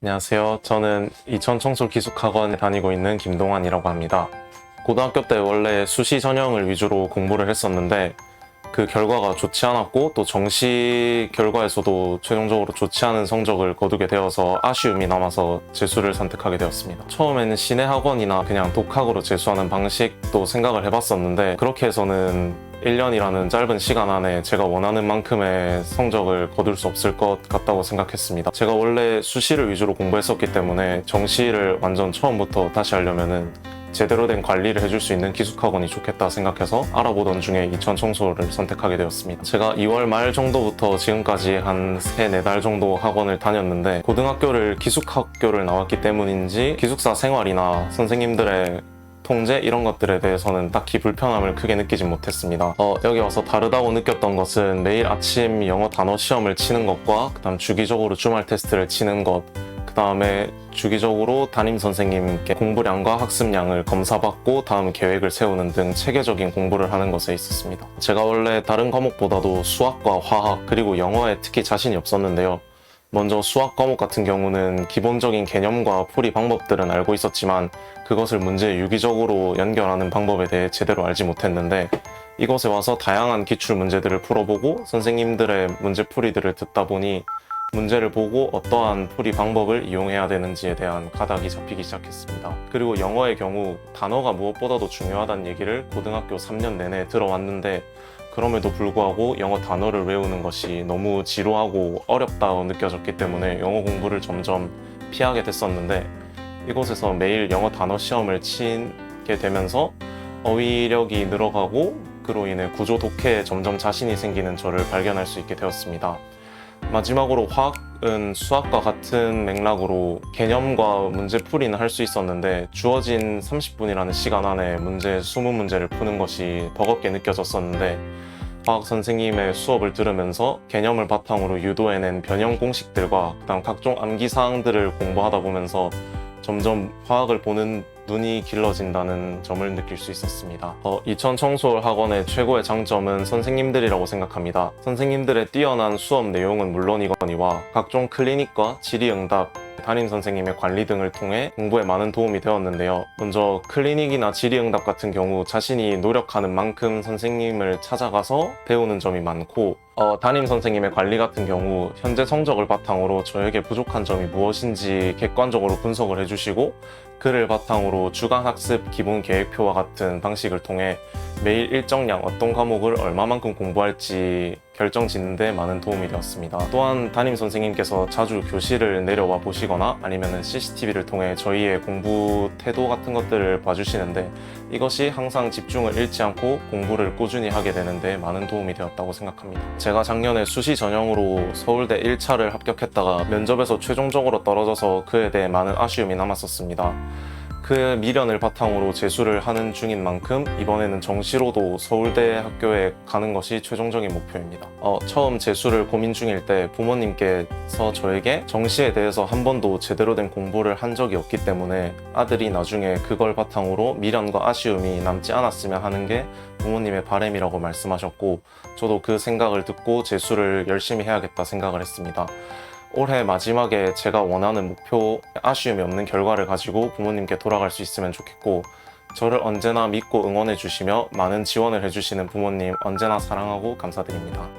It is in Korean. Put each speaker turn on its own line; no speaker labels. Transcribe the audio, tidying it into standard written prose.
안녕하세요. 저는 이천청솔기숙학원에 다니고 있는 김동환이라고 합니다. 고등학교 때 원래 수시 전형을 위주로 공부를 했었는데 그 결과가 좋지 않았고 또 정시 결과에서도 최종적으로 좋지 않은 성적을 거두게 되어서 아쉬움이 남아서 재수를 선택하게 되었습니다. 처음에는 시내 학원이나 그냥 독학으로 재수하는 방식도 생각을 해봤었는데 그렇게 해서는 1년이라는 짧은 시간 안에 제가 원하는 만큼의 성적을 거둘 수 없을 것 같다고 생각했습니다. 제가 원래 수시를 위주로 공부했었기 때문에 정시를 완전 처음부터 다시 하려면은 제대로 된 관리를 해줄 수 있는 기숙학원이 좋겠다 생각해서 알아보던 중에 이천청솔을 선택하게 되었습니다. 제가 2월 말 정도부터 지금까지 한 3, 4달 정도 학원을 다녔는데 고등학교를 기숙학교를 나왔기 때문인지 기숙사 생활이나 선생님들의 통제 이런 것들에 대해서는 딱히 불편함을 크게 느끼진 못했습니다. 여기 와서 다르다고 느꼈던 것은 매일 아침 영어 단어 시험을 치는 것과 그다음 주기적으로 주말 테스트를 치는 것, 그 다음에 주기적으로 담임 선생님께 공부량과 학습량을 검사받고 다음 계획을 세우는 등 체계적인 공부를 하는 것에 있었습니다. 제가 원래 다른 과목보다도 수학과 화학 그리고 영어에 특히 자신이 없었는데요. 먼저 수학 과목 같은 경우는 기본적인 개념과 풀이 방법들은 알고 있었지만 그것을 문제에 유기적으로 연결하는 방법에 대해 제대로 알지 못했는데 이곳에 와서 다양한 기출 문제들을 풀어보고 선생님들의 문제풀이들을 듣다 보니 문제를 보고 어떠한 풀이 방법을 이용해야 되는지에 대한 가닥이 잡히기 시작했습니다. 그리고 영어의 경우 단어가 무엇보다도 중요하다는 얘기를 고등학교 3년 내내 들어왔는데 그럼에도 불구하고 영어 단어를 외우는 것이 너무 지루하고 어렵다고 느껴졌기 때문에 영어 공부를 점점 피하게 됐었는데 이곳에서 매일 영어 단어 시험을 치게 되면서 어휘력이 늘어가고 그로 인해 구조 독해에 점점 자신이 생기는 저를 발견할 수 있게 되었습니다. 마지막으로 화학은 수학과 같은 맥락으로 개념과 문제풀이는 할 수 있었는데 주어진 30분이라는 시간 안에 문제 20문제를 푸는 것이 버겁게 느껴졌었는데 화학 선생님의 수업을 들으면서 개념을 바탕으로 유도해낸 변형 공식들과 그다음 각종 암기 사항들을 공부하다 보면서 점점 화학을 보는 눈이 길러진다는 점을 느낄 수 있었습니다. 이천청솔 학원의 최고의 장점은 선생님들이라고 생각합니다. 선생님들의 뛰어난 수업 내용은 물론이거니와 각종 클리닉과 질의응답, 담임 선생님의 관리 등을 통해 공부에 많은 도움이 되었는데요. 먼저 클리닉이나 질의응답 같은 경우 자신이 노력하는 만큼 선생님을 찾아가서 배우는 점이 많고 담임 선생님의 관리 같은 경우 현재 성적을 바탕으로 저에게 부족한 점이 무엇인지 객관적으로 분석을 해주시고 그를 바탕으로 주간 학습 기본 계획표와 같은 방식을 통해 매일 일정량 어떤 과목을 얼마만큼 공부할지 결정짓는 데 많은 도움이 되었습니다. 또한 담임 선생님께서 자주 교실을 내려와 보시거나 아니면 CCTV를 통해 저희의 공부 태도 같은 것들을 봐주시는데 이것이 항상 집중을 잃지 않고 공부를 꾸준히 하게 되는데 많은 도움이 되었다고 생각합니다. 제가 작년에 수시 전형으로 서울대 1차를 합격했다가 면접에서 최종적으로 떨어져서 그에 대해 많은 아쉬움이 남았었습니다. 그 미련을 바탕으로 재수를 하는 중인 만큼 이번에는 정시로도 서울대 학교에 가는 것이 최종적인 목표입니다. 처음 재수를 고민 중일 때 부모님께서 저에게 정시에 대해서 한 번도 제대로 된 공부를 한 적이 없기 때문에 아들이 나중에 그걸 바탕으로 미련과 아쉬움이 남지 않았으면 하는 게 부모님의 바람이라고 말씀하셨고 저도 그 생각을 듣고 재수를 열심히 해야겠다 생각을 했습니다. 올해 마지막에 제가 원하는 목표, 아쉬움이 없는 결과를 가지고 부모님께 돌아갈 수 있으면 좋겠고 저를 언제나 믿고 응원해 주시며 많은 지원을 해주시는 부모님 언제나 사랑하고 감사드립니다.